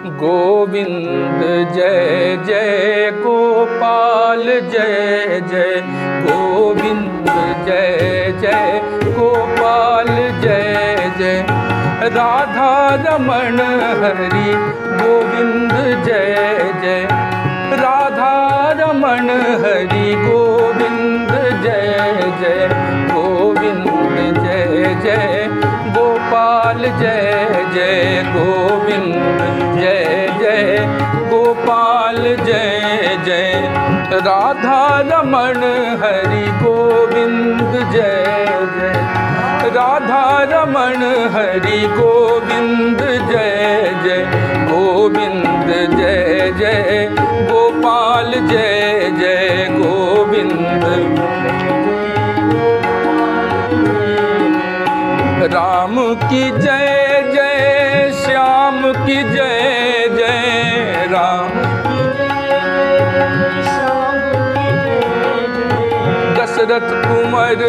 गोविंद जय जय गोपाल जय जय गोविंद जय जय गोपाल जय जय राधा रमण हरि गोविंद जय जय राधा रमण हरि गोविंद जय जय गोविंद जय जय गोपाल जय जय गोविंद जय जय गोपाल जय जय राधा रमण हरि गोविंद जय जय राधा रमण हरि गोविंद जय जय गोविंद जय जय गोपाल जय जय गोविंद राम की जय जय श्याम की जय जय राम दशरथ कुंवर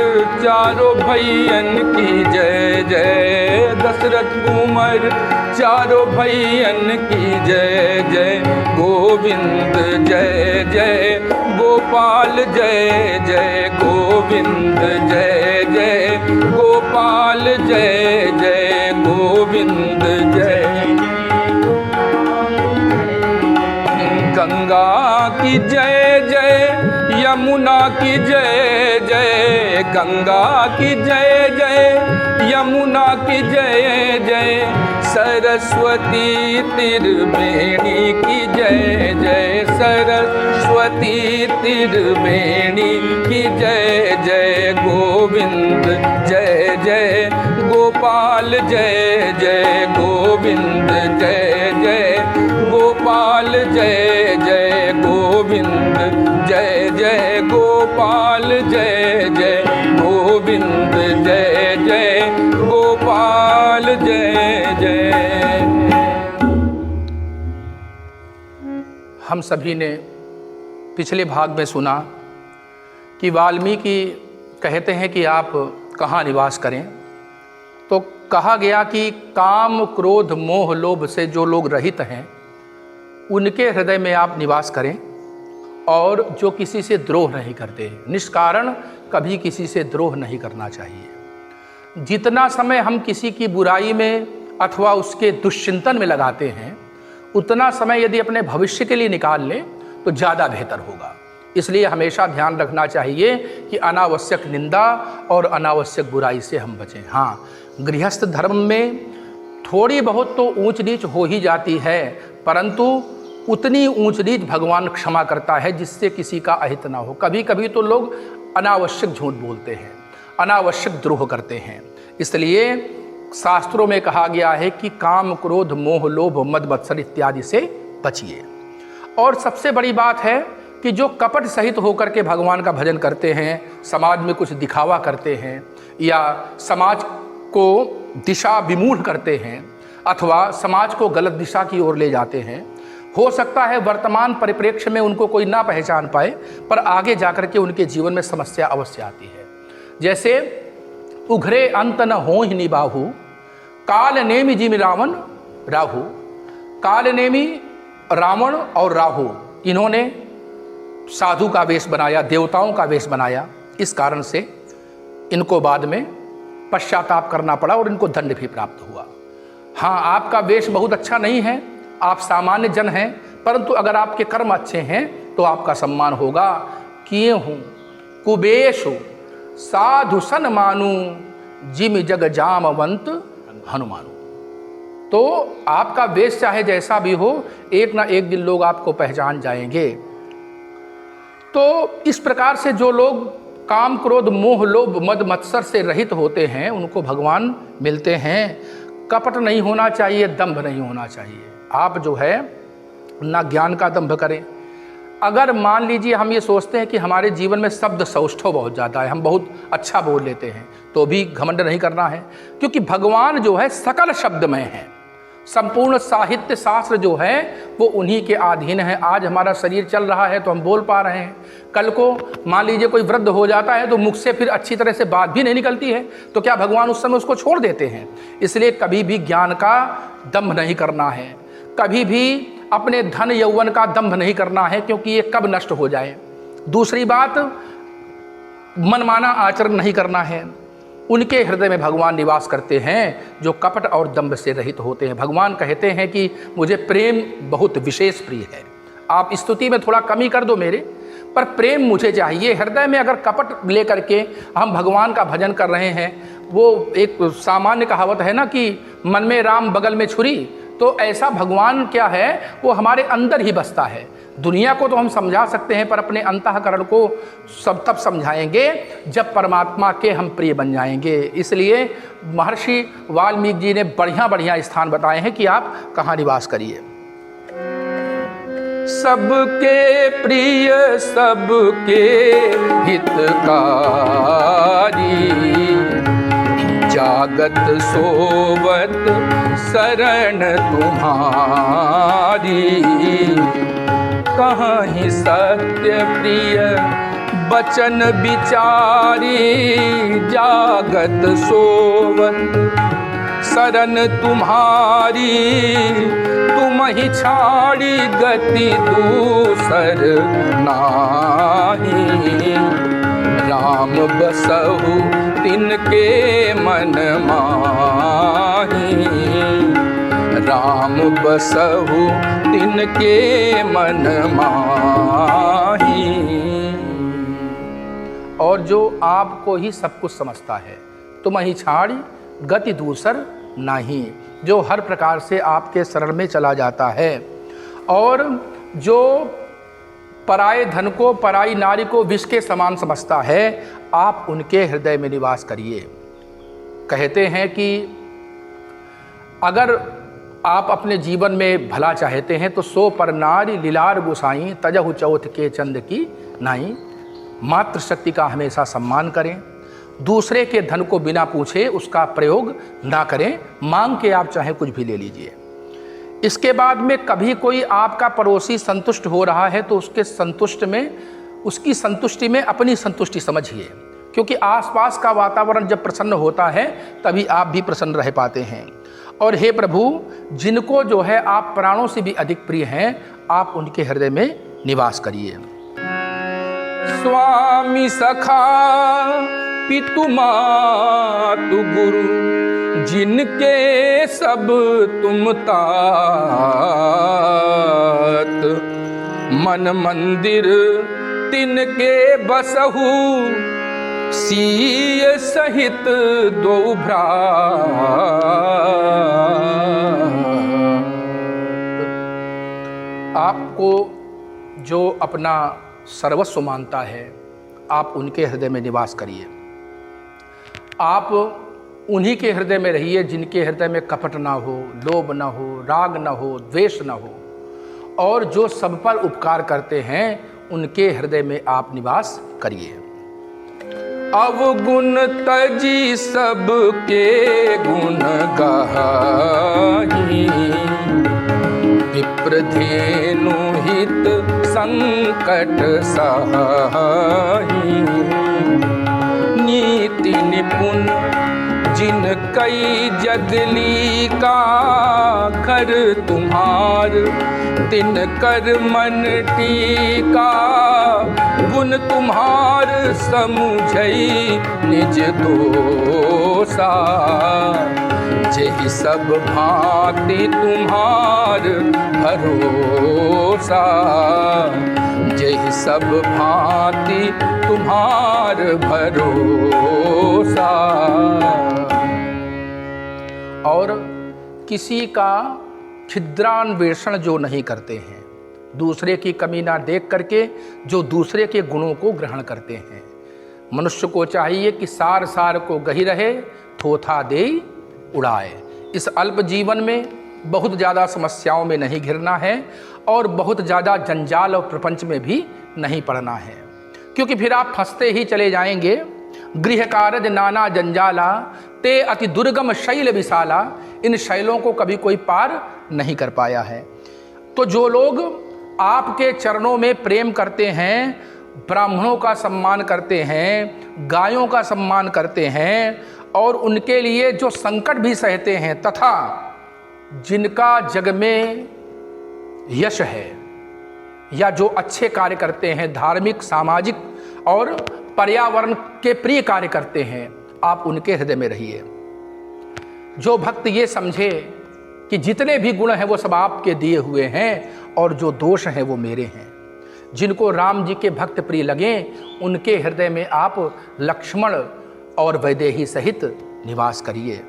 चारों भैयन की जय जय दशरथ कुंवर चारों भैयन की जय जय गोविंद जय जय गोपाल जय जय गोविंद जय जय गोपाल जय जय गोविंद जय गंगा की जय जय यमुना की जय जय गंगा की जय जय यमुना की जय जय सरस्वती त्रिवेणी की जय जय सरस्वती त्रिवेणी की जय जय गोविंद जय जय गोपाल जय जय गोविंद जय जय गोपाल जय जय गोविंद जय जय गोपाल जय जय गोविंद जय जय गोपाल जय जय। हम सभी ने पिछले भाग में सुना कि वाल्मीकि कहते हैं कि आप कहाँ निवास करें, तो कहा गया कि काम क्रोध मोह लोभ से जो लोग रहित हैं उनके हृदय में आप निवास करें, और जो किसी से द्रोह नहीं करते, निष्कारण कभी किसी से द्रोह नहीं करना चाहिए। जितना समय हम किसी की बुराई में अथवा उसके दुश्चिंतन में लगाते हैं, उतना समय यदि अपने भविष्य के लिए निकाल लें तो ज़्यादा बेहतर होगा। इसलिए हमेशा ध्यान रखना चाहिए कि अनावश्यक निंदा और अनावश्यक बुराई से हम बचें। हाँ, गृहस्थ धर्म में थोड़ी बहुत तो ऊंच नीच हो ही जाती है, परंतु उतनी ऊंच नीच भगवान क्षमा करता है जिससे किसी का अहित ना हो। कभी कभी तो लोग अनावश्यक झूठ बोलते हैं, अनावश्यक द्रोह करते हैं। इसलिए शास्त्रों में कहा गया है कि काम क्रोध मोह लोभ मद मत्सर इत्यादि से बचिए। और सबसे बड़ी बात है कि जो कपट सहित होकर के भगवान का भजन करते हैं, समाज में कुछ दिखावा करते हैं या समाज को दिशा विमूढ़ करते हैं अथवा समाज को गलत दिशा की ओर ले जाते हैं, हो सकता है वर्तमान परिप्रेक्ष्य में उनको कोई ना पहचान पाए, पर आगे जाकर के उनके जीवन में समस्या अवश्य आती है। जैसे उघरे अंत न हो ही निबाहु काल नेमि जिमि रावण राहु। काल नेमि रावण और राहु, इन्होंने साधु का वेश बनाया, देवताओं का वेश बनाया। इस कारण से इनको बाद में पश्चाताप करना पड़ा और इनको दंड भी प्राप्त हुआ। हाँ, आपका वेश बहुत अच्छा नहीं है, आप सामान्य जन हैं, परंतु अगर आपके कर्म अच्छे हैं तो आपका सम्मान होगा। किए हूँ कुबेशु साधु सन मानू जिम जग जामवंत हनुमानु। तो आपका वेश चाहे जैसा भी हो, एक ना एक दिन लोग आपको पहचान जाएंगे। तो इस प्रकार से जो लोग काम क्रोध मोह लोभ मद मत्सर से रहित होते हैं उनको भगवान मिलते हैं। कपट नहीं होना चाहिए, दंभ नहीं होना चाहिए। आप जो है ना ज्ञान का दंभ करें। अगर मान लीजिए हम ये सोचते हैं कि हमारे जीवन में शब्द सौष्ठव बहुत ज़्यादा है, हम बहुत अच्छा बोल लेते हैं, तो भी घमंड नहीं करना है, क्योंकि भगवान जो है सकल शब्दमय है। संपूर्ण साहित्य शास्त्र जो है वो उन्हीं के अधीन है। आज हमारा शरीर चल रहा है तो हम बोल पा रहे हैं, कल को मान लीजिए कोई वृद्ध हो जाता है तो मुख से फिर अच्छी तरह से बात भी नहीं निकलती है, तो क्या भगवान उस समय उसको छोड़ देते हैं? इसलिए कभी भी ज्ञान का दंभ नहीं करना है। कभी भी अपने धन यौवन का दंभ नहीं करना है, क्योंकि ये कब नष्ट हो जाए। दूसरी बात, मनमाना आचरण नहीं करना है। उनके हृदय में भगवान निवास करते हैं जो कपट और दंभ से रहित होते हैं। भगवान कहते हैं कि मुझे प्रेम बहुत विशेष प्रिय है। आप स्तुति में थोड़ा कमी कर दो मेरे, पर प्रेम मुझे चाहिए। हृदय में अगर कपट लेकर के हम भगवान का भजन कर रहे हैं, वो एक सामान्य कहावत है ना कि मन में राम बगल में छुरी, तो ऐसा भगवान क्या है, वो हमारे अंदर ही बसता है। दुनिया को तो हम समझा सकते हैं, पर अपने अंतःकरण को सब तब समझाएंगे जब परमात्मा के हम प्रिय बन जाएंगे। इसलिए महर्षि वाल्मीकि जी ने बढ़िया बढ़िया स्थान बताए हैं कि आप कहाँ निवास करिए। सबके प्रिय सबके हितकारी, जागत सोवत शरण तुम्हारी। कहीं सत्य प्रिय बचन विचारी, जागत सोवत शरण तुम्हारी। तुम ही छाड़ी गति दूसर नाही, राम बसहु तिनके मन माही। राम बसहु तिनके मन माही। और जो आपको ही सब कुछ समझता है, तुम ही छाड़ी गति दूसर नहीं, जो हर प्रकार से आपके शरण में चला जाता है। और जो पराये धन को, पराई नारी को विष के समान समझता है, आप उनके हृदय में निवास करिए। कहते हैं कि अगर आप अपने जीवन में भला चाहते हैं तो सो पर नारी लीलार गुसाई, तजहु चौथ के चंद की नाई। मातृशक्ति का हमेशा सम्मान करें। दूसरे के धन को बिना पूछे उसका प्रयोग ना करें। मांग के आप चाहे कुछ भी ले लीजिए। इसके बाद में कभी कोई आपका पड़ोसी संतुष्ट हो रहा है तो उसकी संतुष्टि में अपनी संतुष्टि समझिए, क्योंकि आसपास का वातावरण जब प्रसन्न होता है तभी आप भी प्रसन्न रह पाते हैं। और हे प्रभु, जिनको जो है आप प्राणों से भी अधिक प्रिय हैं, आप उनके हृदय में निवास करिए। स्वामी सखा पितु मातु गुरु, जिनके सब तुम तात। मन मंदिर तिनके बसहु, सीय सहित दो भ्रात। आपको जो अपना सर्वस्व मानता है, आप उनके हृदय में निवास करिए। आप उन्हीं के हृदय में रहिए जिनके हृदय में कपट ना हो, लोभ ना हो, राग ना हो, द्वेष ना हो। और जो सब पर उपकार करते हैं, उनके हृदय में आप निवास करिए। अवगुण तजी सबके गुण गाही, विप्रधेनु हित संकट सहाही। नीति निपुण जिन कई जगली का, घर तुम्हार तिन कर मन टीका। गुण तुम्हार समुझई निज दोषा, जेहि सब भांति तुम्हार भरोसा। जेहि सब भांति तुम्हार भरोसा। और किसी का छिद्रान्वेषण जो नहीं करते हैं, दूसरे की कमी ना देख करके जो दूसरे के गुणों को ग्रहण करते हैं। मनुष्य को चाहिए कि सार सार को गही रहे, थोथा दे उड़ाए। इस अल्प जीवन में बहुत ज़्यादा समस्याओं में नहीं घिरना है और बहुत ज़्यादा जंजाल और प्रपंच में भी नहीं पड़ना है, क्योंकि फिर आप फंसते ही चले जाएंगे। गृह कारज नाना जंजाला, ते अति दुर्गम शैल विशाला। इन शैलों को कभी कोई पार नहीं कर पाया है। तो जो लोग आपके चरणों में प्रेम करते हैं, ब्राह्मणों का सम्मान करते हैं, गायों का सम्मान करते हैं और उनके लिए जो संकट भी सहते हैं, तथा जिनका जग में यश है या जो अच्छे कार्य करते हैं, धार्मिक, सामाजिक और पर्यावरण के प्रिय कार्य करते हैं, आप उनके हृदय में रहिए। जो भक्त ये समझे कि जितने भी गुण हैं वो सब आपके दिए हुए हैं और जो दोष हैं वो मेरे हैं, जिनको राम जी के भक्त प्रिय लगें, उनके हृदय में आप लक्ष्मण और वैदेही सहित निवास करिए।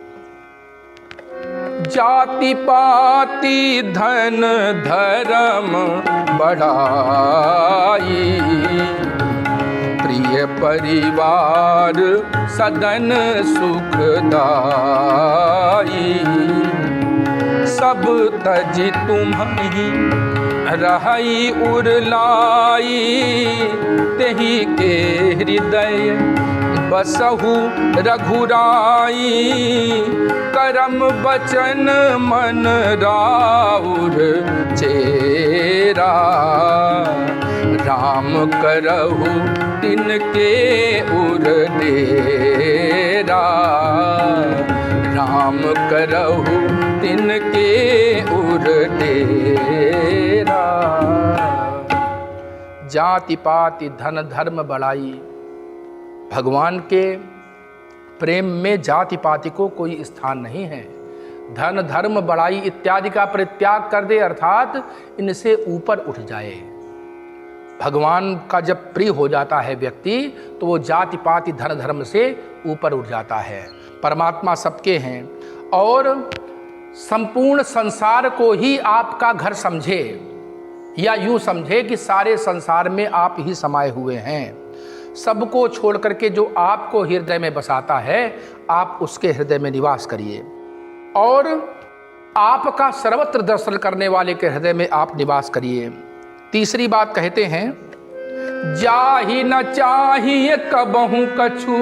जाति पाति धन धर्म बढ़ाई, प्रिय परिवार सदन सुखदाई, सब तज तुम्हि रहई उरलाई, तेहि के हृदय बसहु रघुराई, करम बचन मन राउर चेरा, राम करहु तिनके उर डेरा, राम करहु तिनके उर डेरा। जाति पाति धन धर्म बढ़ाई, भगवान के प्रेम में जाति पाति को कोई स्थान नहीं है। धन धर्म बढ़ाई इत्यादि का परित्याग कर दे, अर्थात इनसे ऊपर उठ जाए। भगवान का जब प्रिय हो जाता है व्यक्ति तो वो जाति पाति धन धर्म से ऊपर उठ जाता है। परमात्मा सबके हैं और संपूर्ण संसार को ही आपका घर समझे, या यूं समझे कि सारे संसार में आप ही समाये हुए हैं। सबको छोड़ करके जो आपको हृदय में बसाता है, आप उसके हृदय में निवास करिए और आपका सर्वत्र दर्शन करने वाले के हृदय में आप निवास करिए। तीसरी बात कहते हैं, जाहि न चाहिए कबहु कछु,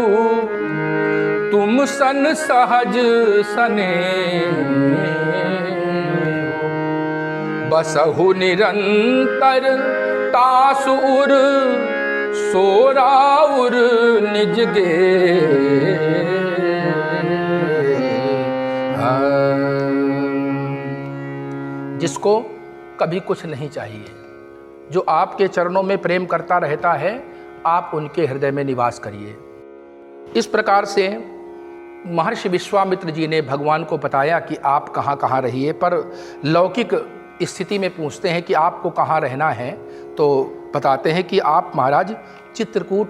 तुम सन सहज सने, बसहु निरंतर तासुर सोराउर निज गे। जिसको कभी कुछ नहीं चाहिए, जो आपके चरणों में प्रेम करता रहता है, आप उनके हृदय में निवास करिए। इस प्रकार से महर्षि विश्वामित्र जी ने भगवान को बताया कि आप कहाँ कहाँ रहिए, पर लौकिक स्थिति में पूछते हैं कि आपको कहाँ रहना है, तो बताते हैं कि आप महाराज चित्रकूट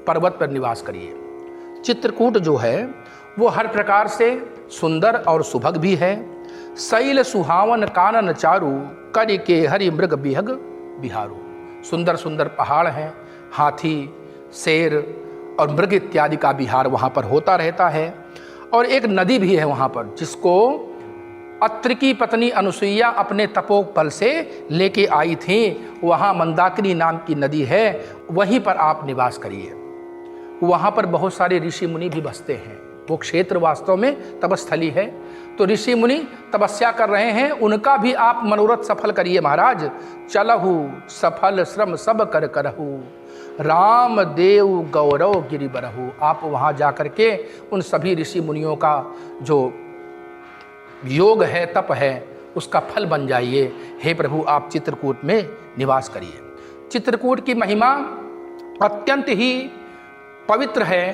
पर्वत पर निवास करिए। चित्रकूट जो है वो हर प्रकार से सुंदर और सुभग भी है। शैल सुहावन कानन चारु, करि के हरि मृग बिहग बिहारू। सुंदर सुंदर पहाड़ हैं, हाथी, शेर और मृग इत्यादि का विहार वहाँ पर होता रहता है। और एक नदी भी है वहाँ पर, जिसको अत्रि की पत्नी अनुसुईया अपने तपोबल से लेके आई थी। वहाँ मंदाकिनी नाम की नदी है, वहीं पर आप निवास करिए। वहाँ पर बहुत सारे ऋषि मुनि भी बसते हैं। वो क्षेत्र वास्तव में तपस्थली है, तो ऋषि मुनि तपस्या कर रहे हैं, उनका भी आप मनोरथ सफल करिए महाराज। चलहु सफल श्रम सब कर करहु, राम देव गौरव गिरि बरहु। आप वहाँ जा कर के उन सभी ऋषि मुनियों का जो योग है, तप है, उसका फल बन जाइए। हे प्रभु, आप चित्रकूट में निवास करिए। चित्रकूट की महिमा अत्यंत ही पवित्र है।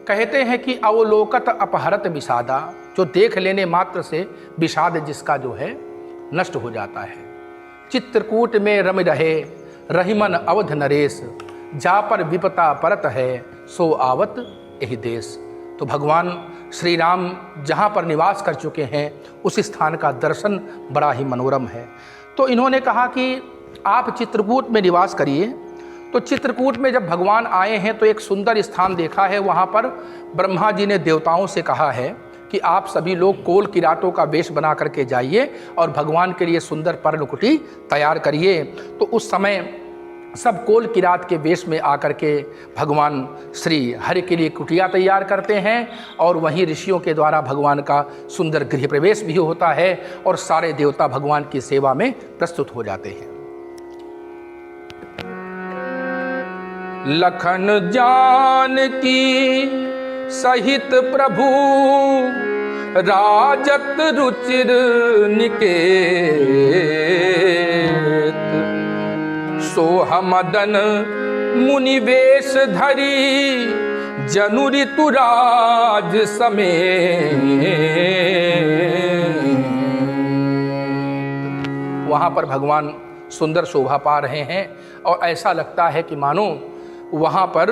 कहते हैं कि अवलोकत अपहरत विषादा, जो देख लेने मात्र से विषाद जिसका जो है नष्ट हो जाता है। चित्रकूट में रम रहे रहीमन अवध नरेश, जा पर विपता परत है सो आवत एहि देश। तो भगवान श्री राम जहाँ पर निवास कर चुके हैं, उस स्थान का दर्शन बड़ा ही मनोरम है। तो इन्होंने कहा कि आप चित्रकूट में निवास करिए। तो चित्रकूट में जब भगवान आए हैं तो एक सुंदर स्थान देखा है। वहाँ पर ब्रह्मा जी ने देवताओं से कहा है कि आप सभी लोग कोल किरातों का वेश बना करके जाइए और भगवान के लिए सुंदर पर्णकुटी तैयार करिए। तो उस समय सब कोल किरात के वेश में आकर के भगवान श्री हरि के लिए कुटिया तैयार करते हैं और वहीं ऋषियों के द्वारा भगवान का सुंदर गृह प्रवेश भी होता है और सारे देवता भगवान की सेवा में प्रस्तुत हो जाते हैं। लखन जानकी सहित प्रभु राजत रुचिर निकेश, मदन मुनि वेश धरी जनु ऋतुराज समेत। वहाँ पर भगवान सुंदर शोभा पा रहे हैं और ऐसा लगता है कि मानो वहाँ पर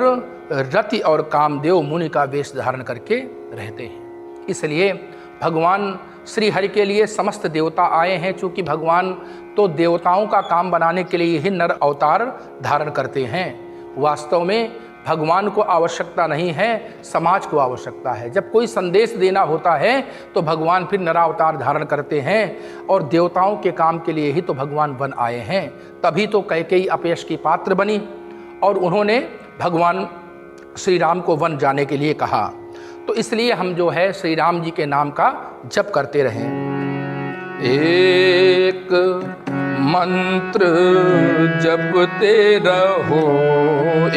रति और कामदेव मुनि का वेश धारण करके रहते हैं। इसलिए भगवान श्री हरि के लिए समस्त देवता आए हैं। चूँकि भगवान तो देवताओं का काम बनाने के लिए ही नर अवतार धारण करते हैं। वास्तव में भगवान को आवश्यकता नहीं है, समाज को आवश्यकता है। जब कोई संदेश देना होता है तो भगवान फिर नरावतार धारण करते हैं और देवताओं के काम के लिए ही तो भगवान वन आए हैं। तभी तो कैकेयी अपयश की पात्र बनी और उन्होंने भगवान श्री राम को वन जाने के लिए कहा। तो इसलिए हम जो है श्री राम जी के नाम का जप करते रहें। एक मंत्र जपते रहो,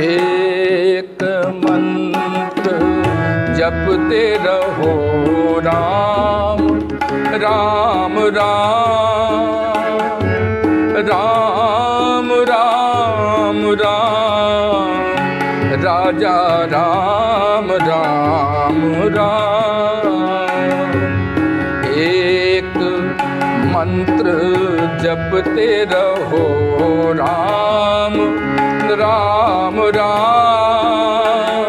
एक मंत्र जपते रहो, राम राम राम राम राम राम, राजा राम राम राम। एक मंत्र जपते रहो, राम राम राम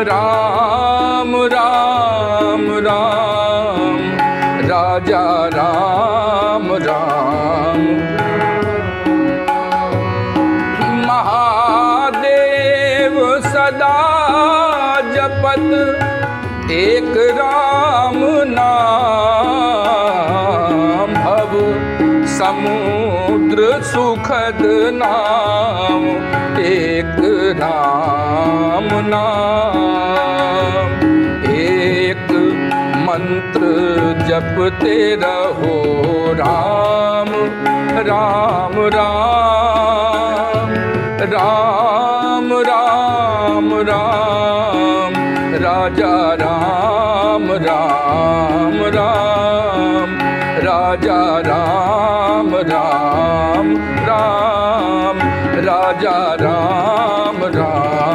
राम राम राम, राजा राम राम। महादेव सदा जपत एक राम नाम, भव समुद्र सुखद नाम, एक राम नाम। एक मंत्र जपते रहो, राम राम राम राम राम राम, राजा राम राम राम, राजा राम राम राम, राजा राम राम।